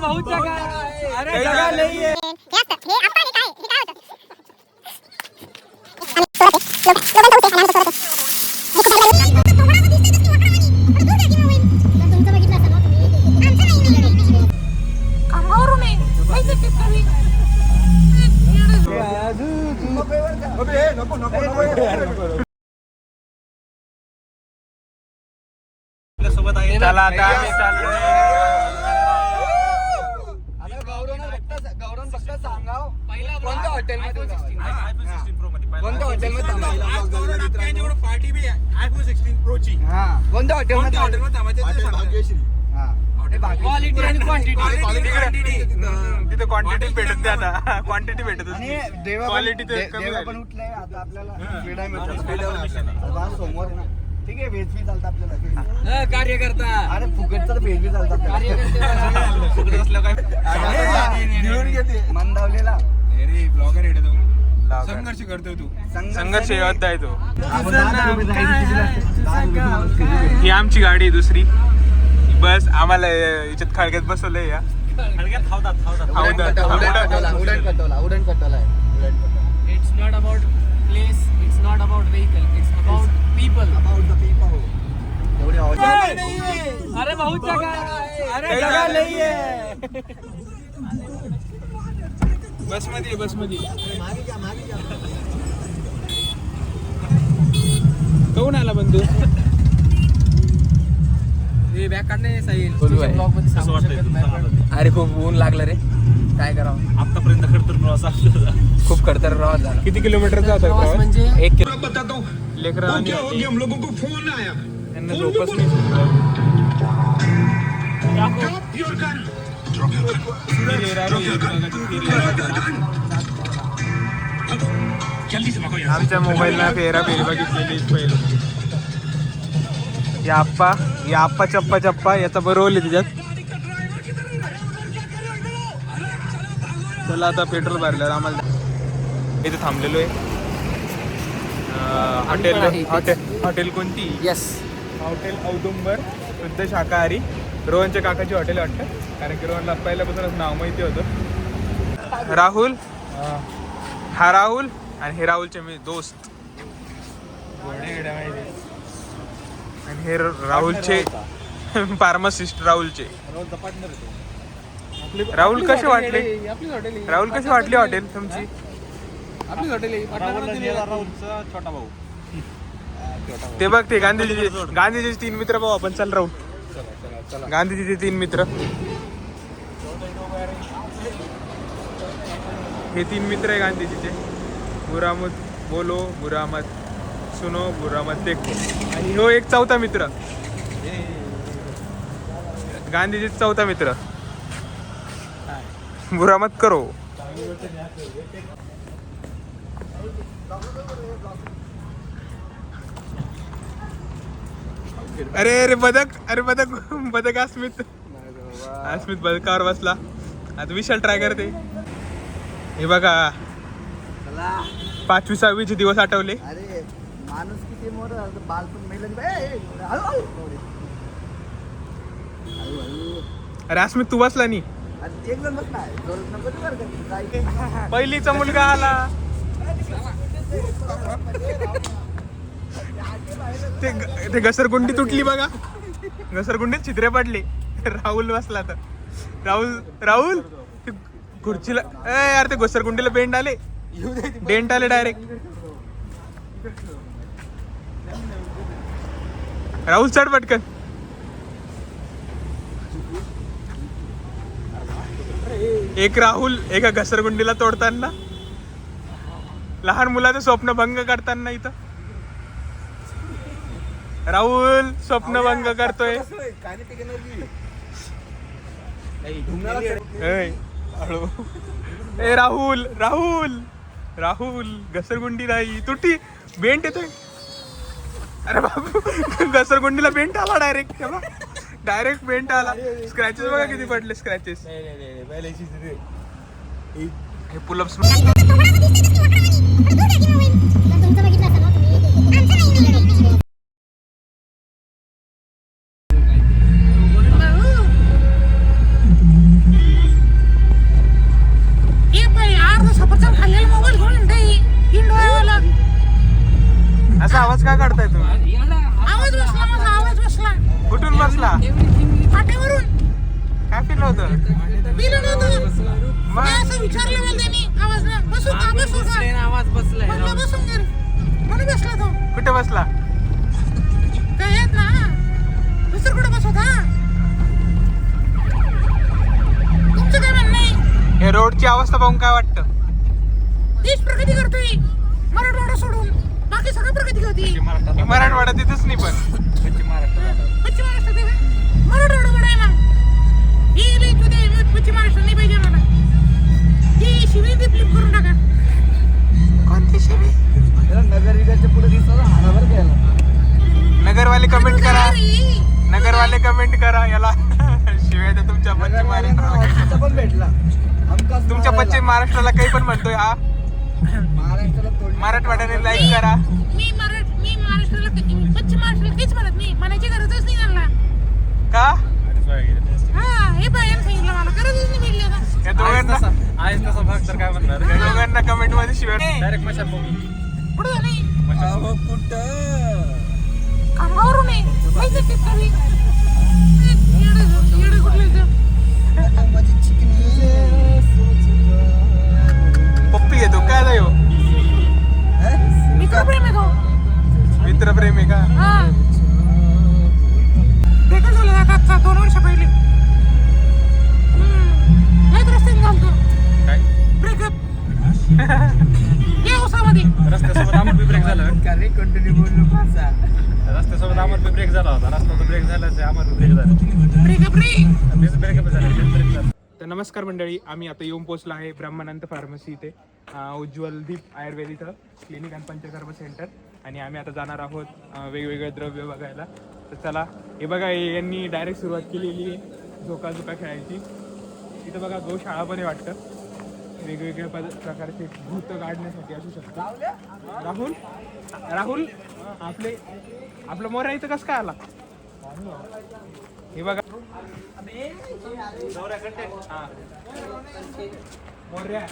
बहुत जगह अरे जगह नहीं है चला आता आम्ही चाललोय गौरव फक्त सांगाव कोणत्या हॉटेलमध्ये कोणत्या हॉटेलमध्ये पार्टी बी iPhone 16 Pro ची कोणत्या हॉटेलमध्ये क्वालिटी आणि क्वांटिटी तिथे क्वांटिटी भेटत नाही आता क्वांटिटी भेटत क्वालिटी पण उठलंय आता आपल्याला पेढा मिळतो सोमवार आहे ना ठीक आहे व्हेज बी चालतं आपल्याला कार्यकर्ता अरे फुकटचं तर व्हेज बी चालतं मंदावलेला ब्लॉगर आहे संघर्ष करतोय तू संघर्ष योद्धा आहे तो. ही आमची गाडी आहे दुसरी बस. आम्हाला याच्यात खळग्यात बसवलंय या उडण कटोला It's not about place, it's not about vehicle, it's about people. अरे बहुत जगह अरे जगह नहीं है बस मध्ये कोण आला बंधू बॅग काढणे साईल अरे खूप ऊन लागलं रे काय करावं आतापर्यंत खडतर प्रवास खूप खडतर प्रवास झाला किती किलोमीटरचा होता प्रवास म्हणजे 1 किलोमीटर लेकरं त्यांना झोपच नाही आमच्या मोबाईलला फेरा फेरी बघितलेली पहिलं या आप्पा चप्पा याचा बरोबर त्याच्यात. चला आता पेट्रोल भरल्यावर आम्हाला इथे थांबलेलो आहे. हॉटेल कोणती? येस हॉटेल औदुंबर शुद्ध शाकाहारी. रोहनच्या काकाची हॉटेल वाटतं कारण की रोहनला पहिल्यापासूनच नाव माहिती होतं. राहुल हा राहुल आणि हे राहुलचे मी दोस्त आणि हे राहुलचे फार्मासिस्ट राहुलचे. राहुल कसे वाटले? राहुल कशी वाटली हॉटेल तुमची? आपली हॉटेल आहे छोटा भाऊ ते बघ ते गांधीजीचे 3 मित्र भाऊ आपण. चल राहुल गांधीजीचे 3 मित्र हे 3 मित्र आहे गांधीजीचे. बुरामद बोलो बुरामद सुनो बुरामद देखो. आणि हो एक चौथा मित्र गांधीजीचा चौथा मित्र बुरा मत करो. अरे बदक अस्मित बदकावर बसला. आता विशाल ट्राय करते. हे बघा 5वी 6वीचे दिवस आठवले. अरे माणूस किती मोठं बालपण मेलं. अरे अस्मित तू बसला नाही. पहिलीचा मुलगा आला. ते घसरगुंडी तुटली बघा. घसरगुंडीत छिद्रे पडले. राहुल बसला तर राहुल खुर्चीला यार ते घसरगुंडीला डेंट आले डायरेक्ट. राहुल चढ पटकन. एक राहुल एका घसरगुंडीला तोडताना लहान मुलाचं स्वप्न भंग करताना इथं राहुल स्वप्न भंग करतोय. ए राहुल घसरगुंडी नाही तुटी बेंट येतोय. अरे बाबू घसरगुंडीला बेंट आला डायरेक्ट बेंट आला. स्क्रॅचेस बघा किती पडले स्क्रॅचेस. हे पुलअप्स करताय तुम्ही? आवाज बसला माझा, आवाज बसला कुठून बसला? फाट्यावरून. काय फील होतं? पिलं नव्हतं. मग? काय असं विचारलं मला त्यांनी आवाजला, बसू का बसू का? आवाज बसलाय म्हणलं बसून घे रे. म्हणून बसला तो. कुठे बसला? काय येत ना दुसरं कुठं बसवत हा? तुमचं काय म्हणणं आहे? हे रोडची अवस्था पाहून काय वाटतं? देश प्रगती करतोय मराठवाडा सोडून, बाकी सगळं प्रगती होती. मराठवाडा तिथंच नाही पण पश्चिम महाराष्ट्रात आहे का? मराठवाडा बडा आहे मग. ही लई तू दे, पश्चिम महाराष्ट्र नाही पाहिजे मला. ही शिवी ती फ्लिप करून टाका. कोणती शिवी? नगरिकाच्या पुढे दिसतो हारावर घ्यायला. नगरवाले कमेंट करा, अरे, नगरवाले कमेंट करा याला शिवाय तर तुमच्या पश्चिम महाराष्ट्राला पण भेटला हमखास तुमच्या पश्चिम महाराष्ट्राला काही पण म्हणतोय हा. महाराष्ट्राला तोड. मराठवाड्याने लाईक करा. मी महाराष्ट्राला पश्चिम महाराष्ट्राला काहीच म्हणत नाही, म्हणायची गरजच नाही त्यांना. का? हा हे बायानं सांगितलं मला, गरजच नाही मिळली आता. या दोघांना आहेच तसा भाग तर काय म्हणणार या दोघांना कमेंट मध्ये शिवाय डायरेक्ट मशाभूमी. पुढं झालं नाही, अहो, कुठं खांबावरून आहे. माहिती आहे का कवी? येडं कुठलं इथं? माझी चिकनी पप्पी येतो काय नाही हो? मित्रप्रेम आहे तो. मित्रप्रेम आहे का? हा ब्रेकअप झालं आता 2 वर्ष पहिले. लयच रस्त्याने झालतो काय? ब्रेकअप. या उसामध्ये रस्त्यासोबत आमर बी ब्रेक झाला. कंटिन्यू बोललो पासा. रस्त्यासोबत आमर बी ब्रेक झाला होता. रस्त्याचा ब्रेक झाला, आमर बी ब्रेक झाला. ब्रेकअप रे. ब्रेकअप झाला, ब्रेक झाला. तर नमस्कार मंडळी, आम्ही आता येऊन पोहोचलो आहे ब्रह्मानंद फार्मसी इथे, उज्ज्वल दीप आयुर्वेद इथं क्लिनिक आणि पंचकर्म सेंटर. आणि आम्ही आता जाणार आहोत वेगवेगळे द्रव्य बघायला. तर चला, हे बघा यांनी डायरेक्ट सुरुवात केलेली आहे झोका खेळायची. इथं बघा गोशाळा पण आहे वाटतं. वेगवेगळ्या प्रकारचे भूत काढण्यासाठी असू शकतात. राहुल राहुल आपलं मोऱ्या इथं कसं काय आला? हे बघा मोऱ्या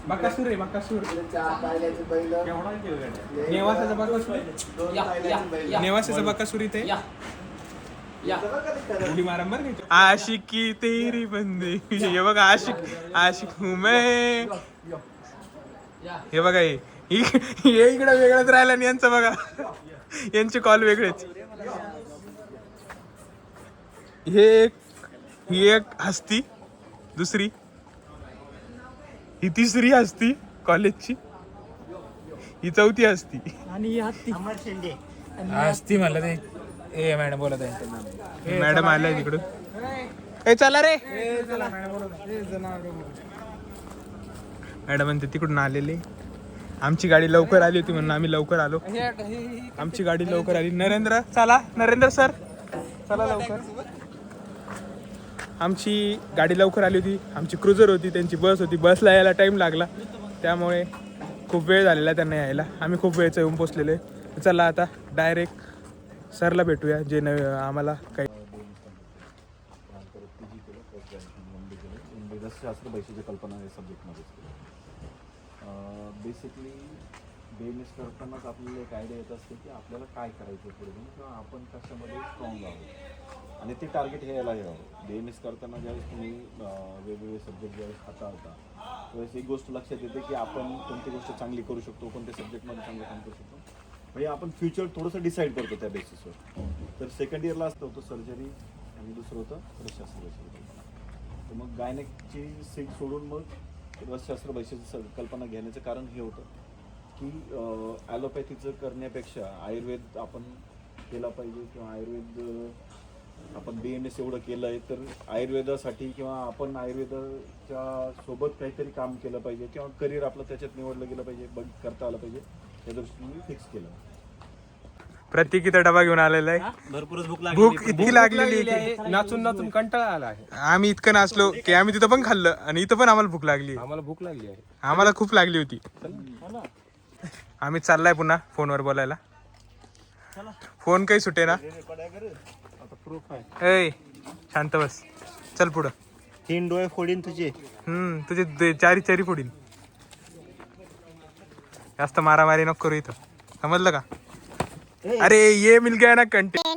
बकासूर आहे, बकासूर. नेवासाचा बकासूर, नेवासाचा बकासूर इथे. उडी मारा बरं का. आशिकी तेरी बंदी. हे बघा आशिक हूं मैं. हे बघा हे इकडं वेगळंच राहिलं आणि यांचं बघा यांचे कॉल वेगळेच. ही एक हस्ती, दुसरी ही तिसरी हस्ती कॉलेजची, ही चौथी हस्ती आणि हत्ती असती म्हणलं ते. ए मॅडम बोलत आहे. मॅडम आलाय तिकडून. ए चला रे. मॅडम ते तिकडून आलेले. आमची गाडी लवकर आली होती म्हणून आम्ही लवकर आलो. आमची गाडी लवकर आली. नरेंद्र चला, नरेंद्र सर चला लवकर. आमची गाडी लवकर आली होती. आमची क्रुझर होती, त्यांची बस होती. बसला यायला टाईम लागला, त्यामुळे खूप वेळ झालेला त्यांना यायला. आम्ही खूप वेळचं येऊन पोचलेले. चला आता डायरेक्ट सरला भेटूया, जे आम्हाला काही रसशास्त्र बैशीची कल्पना या सब्जेक्टमध्ये बेसिकली BMS करतानाच आपल्याला एक आयडिया येत असते की आपल्याला काय करायचं पुढे किंवा आपण कशामध्ये स्ट्रॉंग आहोत आणि ते टार्गेट हे यायला यावं. BMS करताना ज्यावेळेस तुम्ही वेगवेगळे सब्जेक्ट ज्यावेळेस हाताळता त्यावेळेस एक गोष्ट लक्षात येते की आपण कोणती गोष्ट चांगली करू शकतो, कोणत्या सब्जेक्टमध्ये चांगलं काम करू शकतो. म्हणजे आपण फ्युचर थोडंसं डिसाईड करतो त्या बेसिसवर. तर सेकंड इयरला असतं होतं सर्जरी आणि दुसरं होतं रसशास्त्र. तर मग गायनेकची सीट सोडून मग रसशास्त्र बैशीची कल्पना घेण्याचं कारण हे होतं की ॲलोपॅथीचं करण्यापेक्षा आयुर्वेद आपण केला पाहिजे किंवा आयुर्वेद आपण BMS एवढं केलं आहे तर आयुर्वेदासाठी किंवा आपण आयुर्वेदाच्या सोबत काहीतरी काम केलं पाहिजे किंवा करिअर आपलं त्याच्यात निवडलं गेलं पाहिजे, करता आलं पाहिजे. त्या दृष्टीने मी फिक्स केलं. प्रत्येक इथं डबा घेऊन आलेला आहे. भरपूरच भूक इतकी लागलेली आहे, नाचून नाचून कंटाळा आला आहे. आम्ही इतकं नाचलो की आम्ही तिथं पण खाल्लं आणि इथं पण आम्हाला भूक लागली. आम्हाला भूक लागली आहे. आम्हाला खूप लागली होती. आम्ही चाललाय पुन्हा फोनवर बोलायला. फोन काही सुटे ना. ए शांत बस, चल पुढं. 3 डोळे फोडीन तुझे. तुझे चारी फोडीन. जास्त मारामारी नको करू इथं. समजलं का? अरे ये मिल गया ना कंटेंट.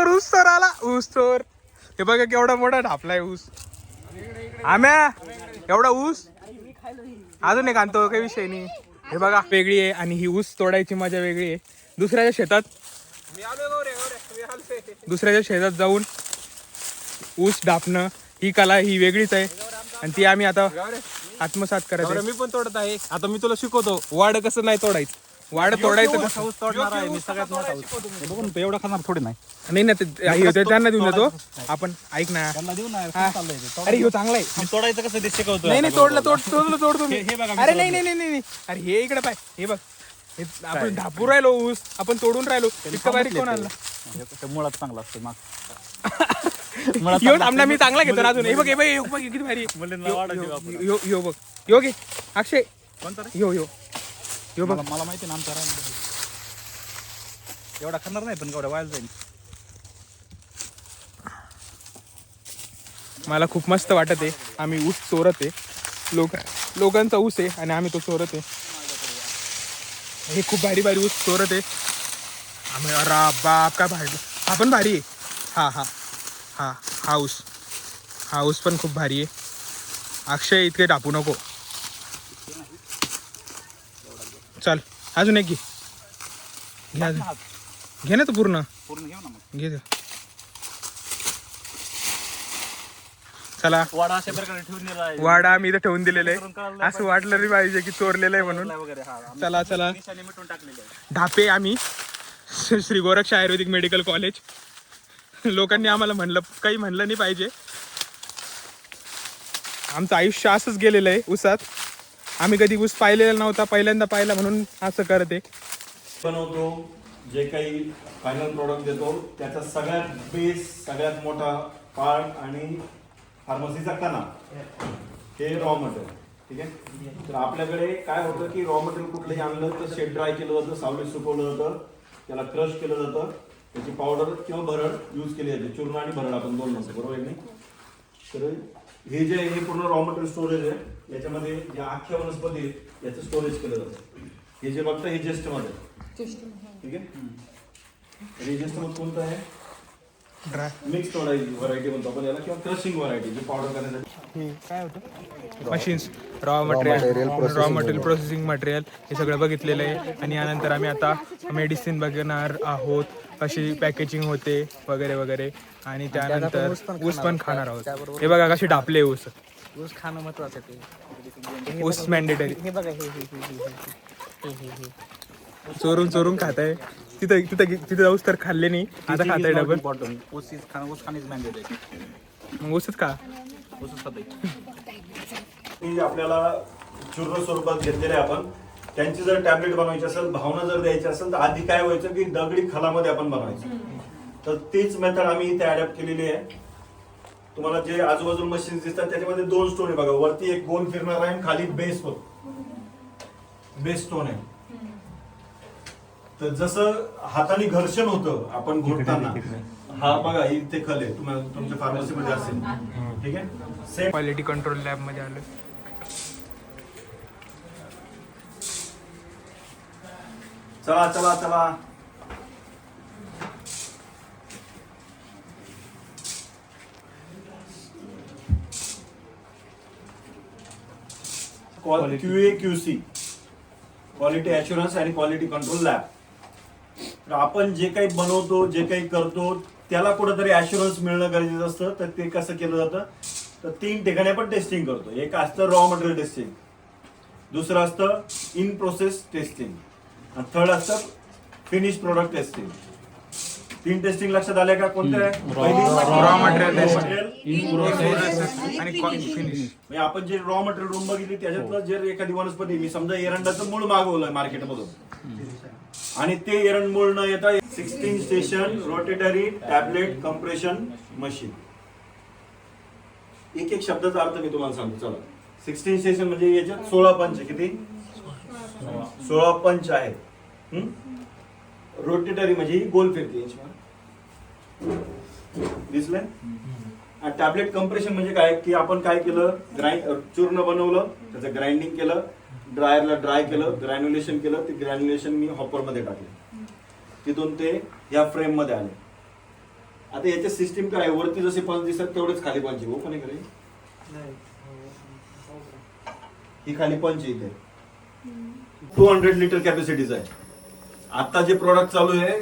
ऊस तर आला ऊस तर. हे बघा केवढा मोठा ढापलाय ऊस. आम्या एवढा ऊस अजून एक आणतो, काही विषय नाही. हे बघा वेगळी आहे आणि ही ऊस तोडायची मजा वेगळी आहे. दुसऱ्याच्या शेतात जाऊन ऊस ढापणं ही कला ही वेगळीच आहे आणि ती आम्ही आता आत्मसात करायचं. मी पण तोडत आहे आता. मी तुला शिकवतो वाड कसं नाही तोडायचं. वाड तोडायचं कसं. ऊस तोडणार आहे मी सगळ्यात मोठा ऊस. बघून तो एवढा खाणार थोडी नाही. नाही ना ते त्यांना देऊन देतो आपण. ऐक ना. त्यांना देऊ ना. अरे ह्यो चांगला आहे. मी तोडायचं कसं ते शिकवतो. नाही तोडतो मी. अरे नाही. अरे हे इकडे पाय. हे बघ आपण ढापूर राहिलो ऊस. आपण तोडून राहिलो. इतका बारीक कोण आणला. मुळात चांगला असतो माग. यो थांबला मी चांगला घेतो ना अजून. हे बघ किती भारी. यो बघ यो घे अक्षय. कोणता रे? यो बघ. मला माहिती ना आमचा एवढा खाणार नाही पण एवढा वाया जाईल. मला खूप मस्त वाटत आहे. आम्ही ऊस चोरत आहे. लोकांचा ऊस आहे आणि आम्ही तो चोरत आहे. हे खूप भारी ऊस चोरत आहे आम्ही. अरे बाप का भारी. हा पण भारी आहे. हा ऊस पण खूप भारी आहे. अक्षय इतके टापू नको. चल अजून एक घे ना तू पूर्ण घेऊ ना मग. घे. चला वाडा अशा प्रकारे ठेवून दिला आहे. वाडा आम्ही इथं ठेवून दिलेलं आहे. असं वाटलं नाही पाहिजे की चोरलेलं आहे म्हणून. वगैरे चला निशाणी मिटून टाकलेली आहे. ढापे आम्ही श्री गोरक्ष आयुर्वेदिक मेडिकल कॉलेज. लोकांनी आम्हाला काही म्हणलं नाही पाहिजे. आमचं आयुष्य असंच गेलेलं आहे ऊसात. आम्ही कधी ऊस पाहिलेला नव्हता. पहिल्यांदा पाहिला म्हणून असं करते. बनवतो जे काही फायनल प्रॉडक्ट देतो त्याचा सगळ्यात बेस सगळ्यात मोठा पार्ट आणि फार्मसीचा कणा हे रॉ मटेरियल. ठीक आहे. तर आपल्याकडे काय होतं की रॉ मटेरियल कुठलंही आणलं तर शेड ड्राय केलं जातं, सावलीत सुकवलं जातं, त्याला क्रश केलं जातं, त्याची पावडर किंवा भरड यूज केली जाते. चूर्ण आणि भरड आपण दोन म्हणतो बरोबर नाही. तर हे जे हे पूर्ण रॉ मटेरियल स्टोरेज आहे. याच्यामध्ये ज्या अख्ख्या वनस्पती आहेत याचं स्टोरेज केलं जातं. हे जे बघतं हे जेस्ट मध्ये. ठीक आहे. रेजिस्ट मध्ये कोणतं आहे? ड्राय मिक्स व्हरायटी म्हणतो आपण याला किंवा क्रशिंग व्हरायटी जी पावडर करण्यासाठी. काय होतं machines raw material processing material हे सगळं बघितलेलं आहे. आणि यानंतर आम्ही आता मेडिसिन बघणार आहोत कशी पॅकेजिंग होते वगैरे आणि त्यानंतर ऊस पण खाणार आहोत. हे बघा कशी ढापले ऊस खाणं महत्वाचं आहे. ऊस मॅन्डेटरी. हे बघा चोरून खात आहे. तिथे जाऊस तर खाल्ले नाही. आता खात आहे डबल. ऊस खाणं मॅन्डेटरी आहे. मग ऊसच का. आपल्याला चूर्ण स्वरूपात घेतलेले आपण त्यांची जर टॅबलेट बनवायची असेल, भावना जर द्यायची असेल तर आधी काय व्हायचं की दगडी खलामध्ये आपण बनवायचं. तर तीच मेथड आम्ही इथे अडॅप्ट केलेली आहे. तुम्हाला जे आजूबाजूला मशीन दिसतात त्याच्यामध्ये दोन स्टोन आहे बघा. वरती एक गोल फिरणार आहे आणि खाली बेस स्टोन आहे. तर जसं हाताने घर्षण होतं आपण घोटताना, हा बघा इथे खल आहे. तुम्हाला तुमच्या फार्मसीमध्ये असेल. ठीक आहे. सेम क्वालिटी कंट्रोल लॅब मध्ये आलो. चला QA/QC क्वालिटी ॲश्युरन्स आणि क्वालिटी कंट्रोल लॅब. तर आपण जे काही बनवतो जे काही करतो त्याला कुठेतरी ॲश्युरन्स मिळणं गरजेचं असतं. तर ते कसं केलं जातं तर 3 ठिकाणी आपण टेस्टिंग करतो. एक असतं रॉ मटेरियल टेस्टिंग, दुसरं असतं इन प्रोसेस टेस्टिंग आणि थर्ड असतं फिनिश प्रोडक्ट टेस्टिंग. 3 टेस्टिंग लक्षात आल्या का? कोणत्या? रॉ मटेरियल आणि फिनिश. म्हणजे आपण जे रॉ मटेरियल रूम बघितली त्याच्यातलं जर एखादी वनस्पती मी समजा एरंडाचं मूळ मागवलंय मार्केटमधून आणि ते एरंड मूळ न येता 16 station rotary tablet compression machine. एक शब्दाचा अर्थ मी तुम्हाला सांगतो. चला 16 स्टेशन म्हणजे याच्यात 16 पंच. किती? 16 पंच आहेत. रोटेटरी म्हणजे गोल फिरते. दिसलंय. टॅबलेट कम्प्रेशन म्हणजे काय की आपण काय केलं, चूर्ण बनवलं, त्याचं ग्राइंडिंग केलं, ड्रायरला ड्राय केलं, ग्रॅन्युलेशन केलं, ते ग्रॅन्युलेशन मी हॉपरमध्ये टाकले, तिथून ते या फ्रेम मध्ये आले. आता याचे सिस्टीम काय, वरती जसे पंच दिसतात तेवढेच खाली पंच आहे. ओपन करे, ही खाली पंच आहे इथे. 200 लिटर कॅपॅसिटीचा आहे. आता जे प्रोडक्ट चालू आहे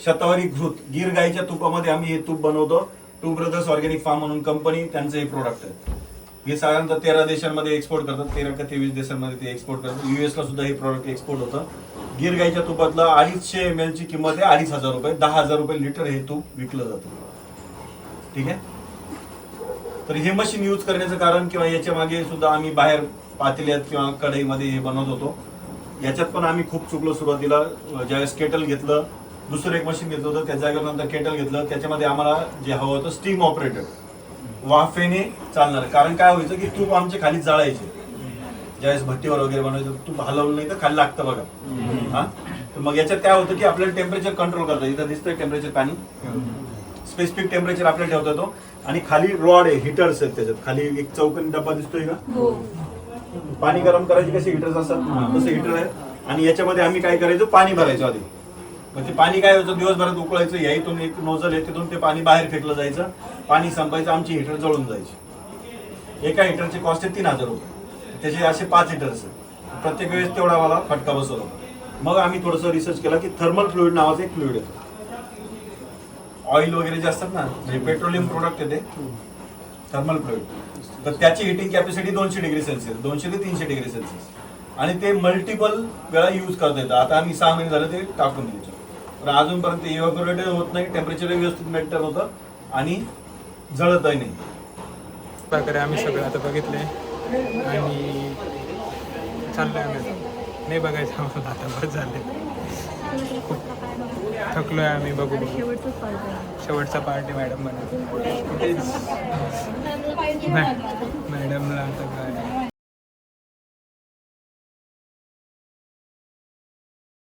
शतावरी घृत, गिर गाईच्या तुपामध्ये आम्ही हे तूप बनवतो. टू ब्रदर्स ऑर्गॅनिक फार्म म्हणून कंपनी, त्यांचं हे प्रोडक्ट आहे. हे साधारणतः 13 देशांमध्ये एक्सपोर्ट करतात, 13 का 23 देशांमध्ये ते एक्सपोर्ट करतात. US ला सुद्धा हे प्रोडक्ट एक्सपोर्ट होतं. गिर गाईच्या तुपातलं 250 ml ची किंमत आहे 2,500 रुपये. 10,000 रुपये लिटर हे तूप विकलं जातं. ठीक आहे. तर हे मशीन यूज करण्याचं कारण किंवा याच्या मागे सुद्धा आम्ही बाहेर पातेल्यात किंवा कढईमध्ये हे बनवत होतो. याच्यात पण आम्ही खूप चुकलो सुरुवातीला. ज्यावेळेस केटल घेतलं, दुसरं एक मशीन घेतलं होतं, त्याच्या जागेवर नंतर केटल घेतलं. त्याच्यामध्ये आम्हाला जे हवं होतं स्टीम ऑपरेटेड, वाफेने चालणार. कारण काय व्हायचं की तूप आमचे खाली जाळायचे. ज्यावेळेस भट्टीवर वगैरे बनवायचं तूप हलवलं नाही तर खाली लागतं बघा. हा, तर मग याच्यात काय होतं की आपल्याला टेम्परेचर कंट्रोल करता. इथं दिसतंय टेम्परेचर, पाणी स्पेसिफिक टेम्परेचर आपल्याला ठेवता येतो. आणि खाली रॉड आहे, हिटर्स आहेत त्याच्यात. खाली एक चौकोनी डब्बा दिसतोय का, पाणी गरम करायचे कसे हिटर्स असतात तसे हिटर आहे. आणि याच्यामध्ये आम्ही काय करायचो, पाणी भरायचो आधी. मग ते पाणी काय होतं, दिवसभरात उकळायचं. याईतून एक नोझल आहे, तिथून ते पाणी बाहेर फेकलं जायचं. पाणी संपायचं, आमची हिटर जळून जायची. एका हिटरची कॉस्ट आहे 3,000 रुपये. त्याचे असे 5 हिटर्स आहेत. प्रत्येक वेळेस तेवढा मला फटका बसवला. मग आम्ही थोडंसं रिसर्च केला की थर्मल फ्लुइड नावाचं एक फ्लुइड येतं. ऑइल वगैरे जे असतात ना, म्हणजे पेट्रोलियम प्रोडक्ट आहे ते थर्मल फ्लुइड. तर त्याची हिटिंग कॅपॅसिटी 200 डिग्री सेल्सिअस, 200 ते 300 डिग्री सेल्सिअस. आणि ते मल्टिपल वेळा यूज करता येतं. आता आम्ही 6 महिने झाले ते टाकून द्यायचो, पण अजूनपर्यंत इव्हॅपोरेट होत नाही, टेम्परेचर व्यवस्थित मेंटेन होतं आणि जळतही नाही. प्रकारे आम्ही सगळं आता बघितले आणि चाललंय आम्ही. नाही बघायचं आम्हाला आता, बरं झाले, खूप थकलोय आम्ही. बघू शेवटचा पार्टी मॅडम म्हणा. मॅडमला आता काय